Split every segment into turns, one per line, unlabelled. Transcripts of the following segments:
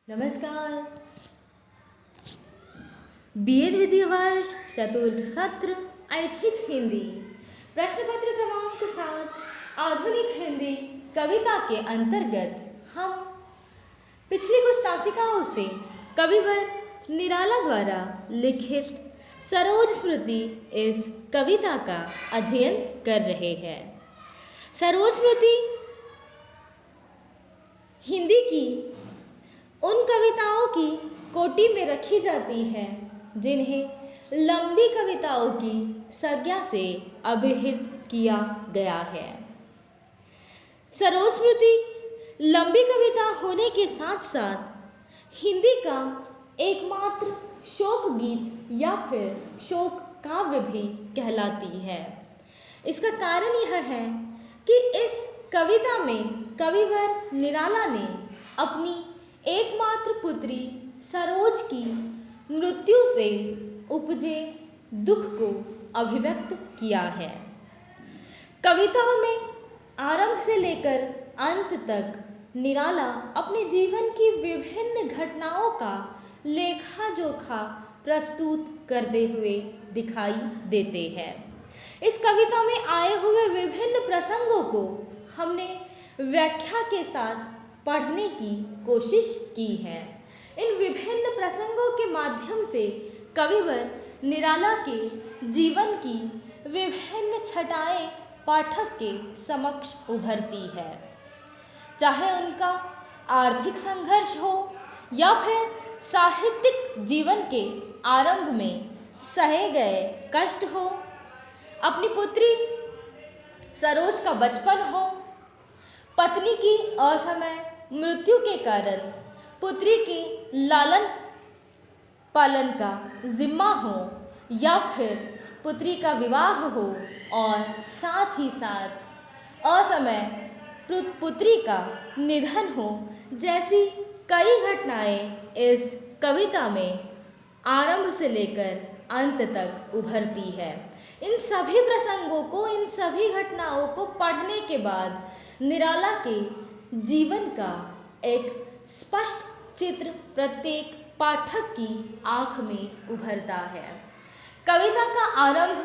नमस्कार। बीएड विद्या वर्ष चतुर्थ सत्र ऐच्छिक हिंदी प्रश्न पत्र क्रमांक 7 आधुनिक हिंदी कविता के अंतर्गत हम पिछली कुछ तासिकाओं से कविवर निराला द्वारा लिखित सरोज स्मृति इस कविता का अध्ययन कर रहे हैं। सरोज स्मृति हिंदी की उन कविताओं की कोटि में रखी जाती है जिन्हें लंबी कविताओं की संज्ञा से अभिहित किया गया है। सरोज स्मृति लंबी कविता होने के साथ साथ हिंदी का एकमात्र शोक गीत या फिर शोक काव्य भी कहलाती है। इसका कारण यह है कि इस कविता में कविवर निराला ने अपनी एकमात्र पुत्री सरोज की मृत्यु से उपजे दुख को अभिव्यक्त किया है। कविता में आरंभ से लेकर अंत तक निराला अपने जीवन की विभिन्न घटनाओं का लेखा जोखा प्रस्तुत करते हुए दिखाई देते हैं। इस कविता में आए हुए विभिन्न प्रसंगों को हमने व्याख्या के साथ पढ़ने की कोशिश की है। इन विभिन्न प्रसंगों के माध्यम से कविवर निराला के जीवन की विभिन्न छटाएं पाठक के समक्ष उभरती है। चाहे उनका आर्थिक संघर्ष हो या फिर साहित्यिक जीवन के आरंभ में सहे गए कष्ट हो, अपनी पुत्री सरोज का बचपन हो, पत्नी की असमय मृत्यु के कारण पुत्री के लालन पालन का जिम्मा हो या फिर पुत्री का विवाह हो और साथ ही साथ असमय पुत्री का निधन हो, जैसी कई घटनाएं इस कविता में आरंभ से लेकर अंत तक उभरती है। इन सभी प्रसंगों को, इन सभी घटनाओं को पढ़ने के बाद निराला के जीवन का एक स्पष्ट चित्र प्रत्येक पाठक की आंख में उभरता है। कविता का आरंभ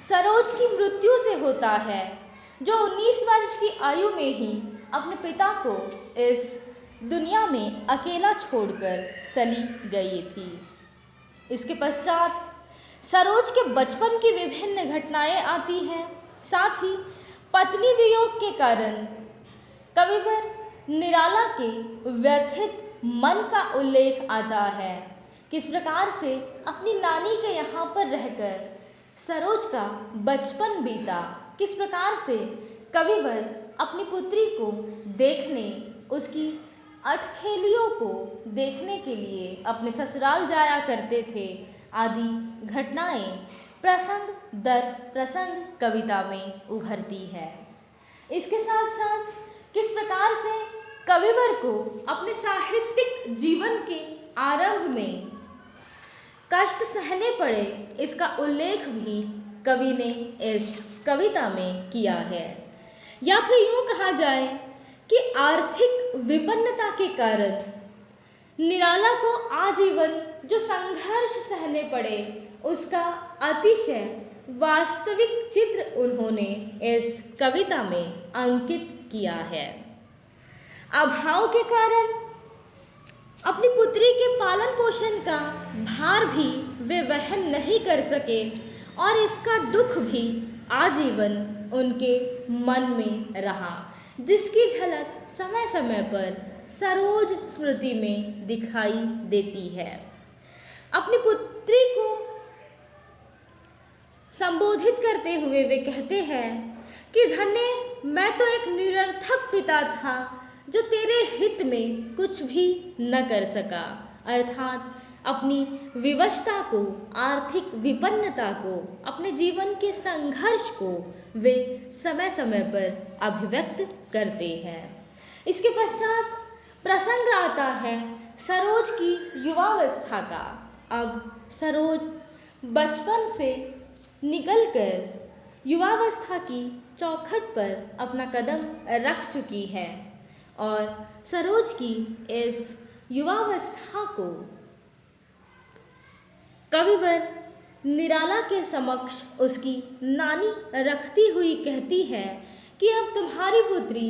सरोज की मृत्यु से होता है, जो 19 वर्ष की आयु में ही अपने पिता को इस दुनिया में अकेला छोड़कर चली गई थी। इसके पश्चात सरोज के बचपन की विभिन्न घटनाएं आती हैं। साथ ही पत्नी वियोग के कारण कविवर निराला के व्यथित मन का उल्लेख आता है। किस प्रकार से अपनी नानी के यहाँ पर रहकर सरोज का बचपन बीता, किस प्रकार से कविवर अपनी पुत्री को देखने, उसकी अठखेलियों को देखने के लिए अपने ससुराल जाया करते थे, आदि घटनाएं प्रसंग दर प्रसंग कविता में उभरती है। इसके साथ साथ किस प्रकार से कविवर को अपने साहित्यिक जीवन के आरंभ में कष्ट सहने पड़े, इसका उल्लेख भी कवि ने इस कविता में किया है। या फिर यूँ कहा जाए कि आर्थिक विपन्नता के कारण निराला को आजीवन जो संघर्ष सहने पड़े, उसका अतिशय वास्तविक चित्र उन्होंने इस कविता में अंकित किया है। अभाव के कारण अपनी पुत्री के पालन पोषण का भार भी वे वहन नहीं कर सके और इसका दुख भी आजीवन उनके मन में रहा, जिसकी झलक समय समय पर सरोज स्मृति में दिखाई देती है। अपनी पुत्री को संबोधित करते हुए वे कहते हैं कि धन्य, मैं तो एक निरर्थक पिता था जो तेरे हित में कुछ भी न कर सका। अर्थात अपनी विवशता को, आर्थिक विपन्नता को, अपने जीवन के संघर्ष को वे समय समय पर अभिव्यक्त करते हैं। इसके पश्चात प्रसंग आता है सरोज की युवावस्था का। अब सरोज बचपन से निकलकर युवावस्था की चौखट पर अपना कदम रख चुकी है और सरोज की इस युवावस्था को कविवर निराला के समक्ष उसकी नानी रखती हुई कहती है कि अब तुम्हारी पुत्री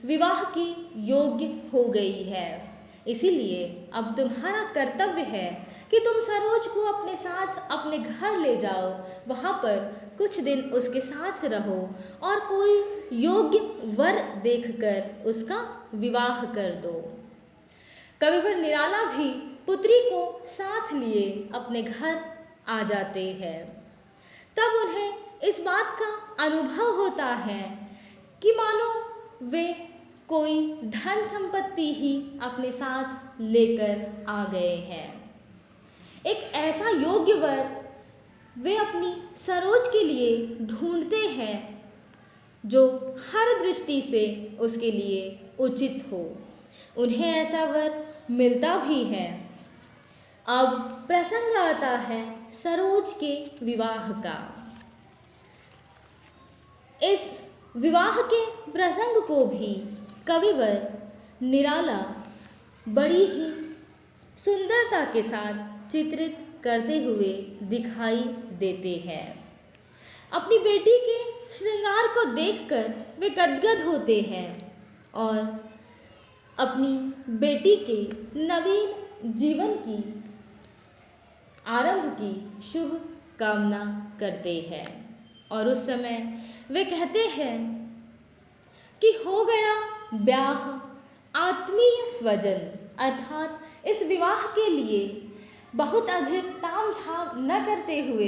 विवाह की योग्य हो गई है, इसीलिए अब तुम्हारा कर्तव्य है कि तुम सरोज को अपने साथ अपने घर ले जाओ, वहाँ पर कुछ दिन उसके साथ रहो और कोई योग्य वर देखकर उसका विवाह कर दो। कविवर निराला भी पुत्री को साथ लिए अपने घर आ जाते हैं। तब उन्हें इस बात का अनुभव होता है कि मानो वे कोई धन संपत्ति ही अपने साथ लेकर आ गए हैं। एक ऐसा योग्य वर वे अपनी सरोज के लिए ढूंढते हैं जो हर दृष्टि से उसके लिए उचित हो। उन्हें ऐसा वर मिलता भी है। अब प्रसंग आता है सरोज के विवाह का। इस विवाह के प्रसंग को भी कविवर निराला बड़ी ही सुंदरता के साथ चित्रित करते हुए दिखाई देते हैं। अपनी बेटी के श्रृंगार को देखकर वे गदगद होते हैं और अपनी बेटी के नवीन जीवन की आरंभ की शुभ कामना करते हैं। और उस समय वे कहते हैं कि हो गया ब्याह आत्मीय स्वजन, अर्थात इस विवाह के लिए बहुत अधिक तामझाम न करते हुए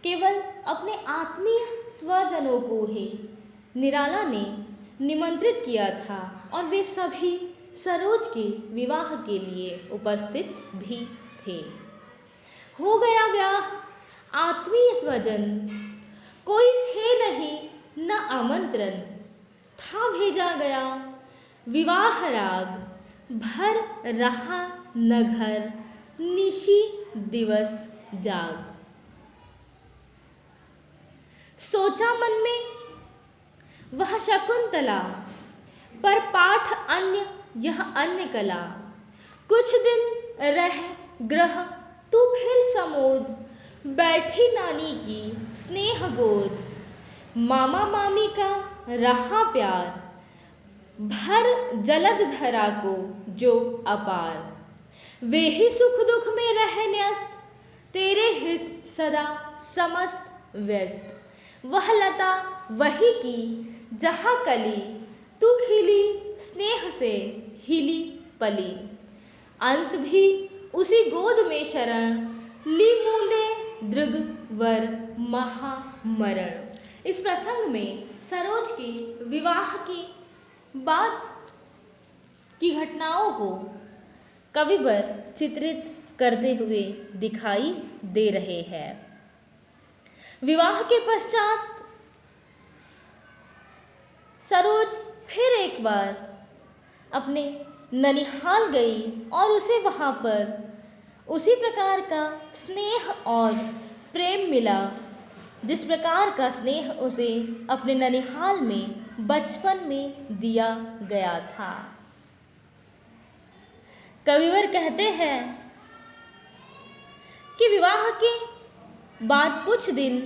केवल अपने आत्मीय स्वजनों को ही निराला ने निमंत्रित किया था और वे सभी सरोज के विवाह के लिए उपस्थित भी थे। हो गया ब्याह आत्मीय स्वजन, कोई थे नहीं न आमंत्रण, था भेजा गया विवाह राग, भर रहा न घर निशी दिवस जाग। सोचा मन में वह शकुंतला, पर पाठ अन्य यह अन्य कला। कुछ दिन रह ग्रह तू फिर समोद, बैठी नानी की स्नेह गोद। मामा मामी का रहा प्यार, भर जलद धरा को जो अपार। वे ही सुख दुख में रह न्यस्त, तेरे हित सदा समस्त व्यस्त। वह लता वही की जहाँ कली, तू खिली स्नेह से हिली पली। अंत भी उसी गोद में शरण, ली मूंदे दृग वर महामरण। इस प्रसंग में सरोज के विवाह के बाद की घटनाओं को कविवर चित्रित करते हुए दिखाई दे रहे हैं। विवाह के पश्चात सरोज फिर एक बार अपने ननिहाल गई और उसे वहाँ पर उसी प्रकार का स्नेह और प्रेम मिला जिस प्रकार का स्नेह उसे अपने ननिहाल में बचपन में दिया गया था। कविवर कहते हैं कि विवाह के बाद कुछ दिन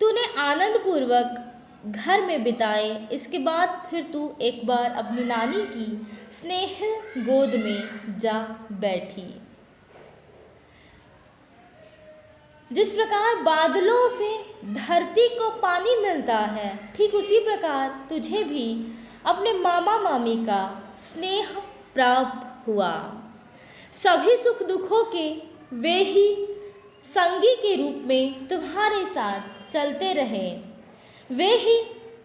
तूने आनंद पूर्वक घर में बिताए, इसके बाद फिर तू एक बार अपनी नानी की स्नेह गोद में जा बैठी। जिस प्रकार बादलों से धरती को पानी मिलता है, ठीक उसी प्रकार तुझे भी अपने मामा मामी का स्नेह प्राप्त हुआ। सभी सुख दुखों के वे ही संगी के रूप में तुम्हारे साथ चलते रहे, वे ही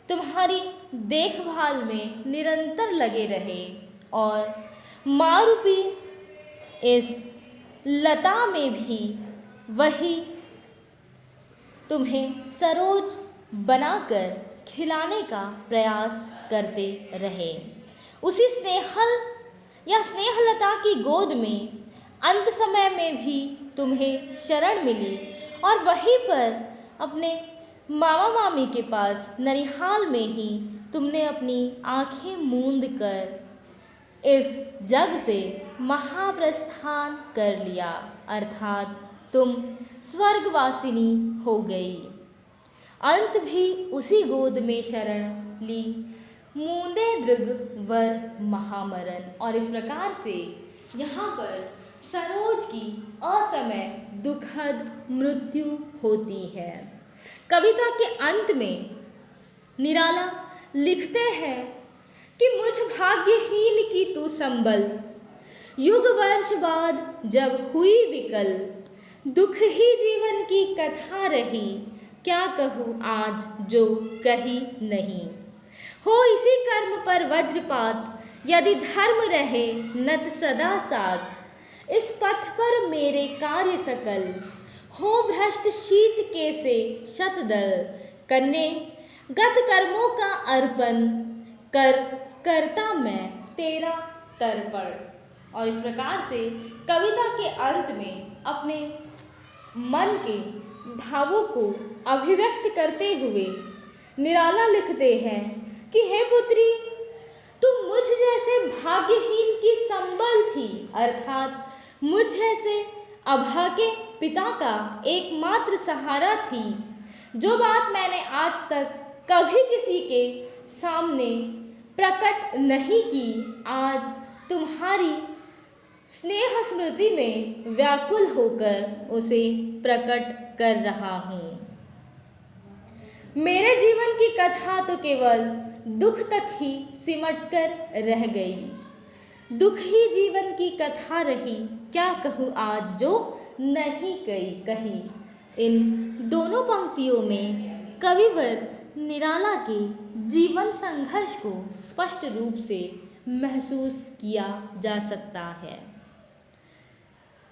तुम्हारी देखभाल में निरंतर लगे रहे और माँ रूपी इस लता में भी वही तुम्हें सरोज बनाकर खिलाने का प्रयास करते रहे। उसी स्नेहल या स्नेहलता की गोद में अंत समय में भी तुम्हें शरण मिली और वहीं पर अपने मामा मामी के पास ननिहाल में ही तुमने अपनी आंखें मूंद कर इस जग से महाप्रस्थान कर लिया, अर्थात तुम स्वर्गवासिनी हो गई। अंत भी उसी गोद में शरण ली, मूंदे दृग वर महामरण। और इस प्रकार से यहाँ पर सरोज की असमय दुखद मृत्यु होती है। कविता के अंत में निराला लिखते हैं कि मुझ भाग्यहीन की तू संबल, युग वर्ष बाद जब हुई विकल, दुख ही जीवन की कथा रही, क्या कहूँ आज जो कही नहीं। हो इसी कर्म पर वज्रपात, यदि धर्म रहे नत सदा साथ, इस पथ पर मेरे कार्य सकल, हो भ्रष्ट शीत के से शतदल, कन्ने गत कर्मों का अर्पण कर करता मैं तेरा तर्पण। और इस प्रकार से कविता के अंत में अपने मन के भावों को अभिव्यक्त करते हुए निराला लिखते हैं कि हे पुत्री, तुम मुझ जैसे भाग्यहीन की संबल थी, अर्थात मुझ जैसे अभागे पिता का एकमात्र सहारा थी। जो बात मैंने आज तक कभी किसी के सामने प्रकट नहीं की, आज तुम्हारी स्नेह स्मृति में व्याकुल होकर उसे प्रकट कर रहा हूँ। मेरे जीवन की कथा तो केवल दुख तक ही सिमट कर रह गई, दुख ही जीवन की कथा रही, क्या कहूँ आज जो नहीं कही। इन दोनों पंक्तियों में कविवर निराला के जीवन संघर्ष को स्पष्ट रूप से महसूस किया जा सकता है।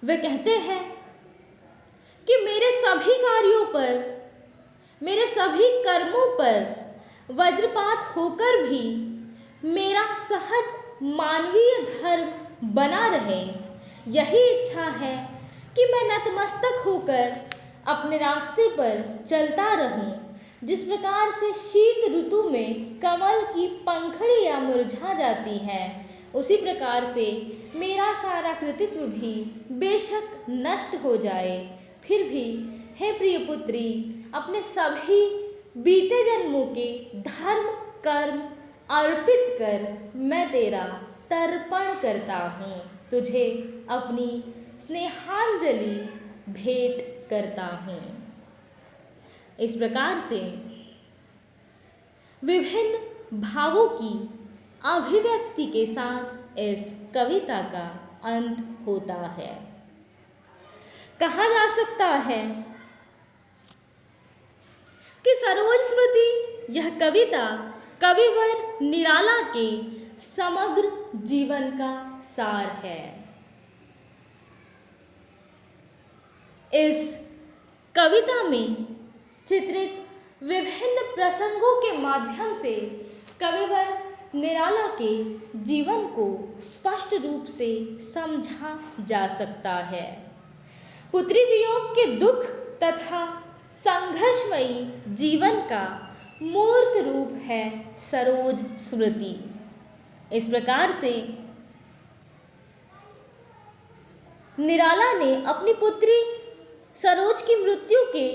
वे कहते हैं कि मेरे सभी कार्यों पर, मेरे सभी कर्मों पर वज्रपात होकर भी मेरा सहज मानवीय धर्म बना रहे, यही इच्छा है कि मैं नतमस्तक होकर अपने रास्ते पर चलता रहूं। जिस प्रकार से शीत ऋतु में कमल की पंखुड़ियां मुरझा जाती हैं, उसी प्रकार से मेरा सारा कृतित्व भी बेशक नष्ट हो जाए, फिर भी हे प्रिय पुत्री, अपने सभी बीते जन्मों के धर्म कर्म अर्पित कर मैं तेरा तर्पण करता हूँ, तुझे अपनी स्नेहांजलि भेंट करता हूँ। इस प्रकार से विभिन्न भावों की अभिव्यक्ति के साथ इस कविता का अंत होता है। कहा जा सकता है कि सरोज स्मृति यह कविता कविवर निराला के समग्र जीवन का सार है। इस कविता में चित्रित विभिन्न प्रसंगों के माध्यम से कविवर निराला के जीवन को स्पष्ट रूप से समझा जा सकता है। पुत्री वियोग के दुख तथा संघर्षमयी जीवन का मूर्त रूप है सरोज स्मृति। इस प्रकार से निराला ने अपनी पुत्री सरोज की मृत्यु के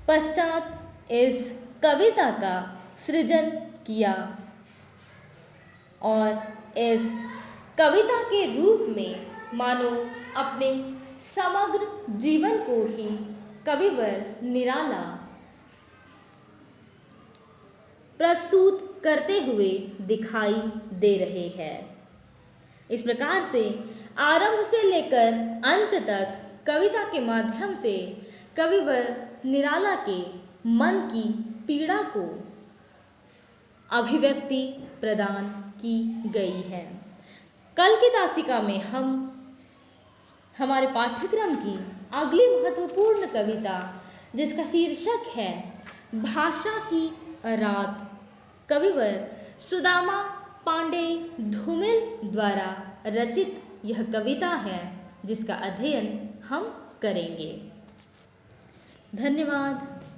पश्चात इस कविता का सृजन किया और इस कविता के रूप में मानो अपने समग्र जीवन को ही कविवर निराला प्रस्तुत करते हुए दिखाई दे रहे हैं। इस प्रकार से आरंभ से लेकर अंत तक कविता के माध्यम से कविवर निराला के मन की पीड़ा को अभिव्यक्ति प्रदान की गई है। कल की दासिका में हम हमारे पाठ्यक्रम की अगली महत्वपूर्ण कविता, जिसका शीर्षक है भाषा की रात, कविवर सुदामा पांडे धूमिल द्वारा रचित यह कविता है, जिसका अध्ययन हम करेंगे। धन्यवाद।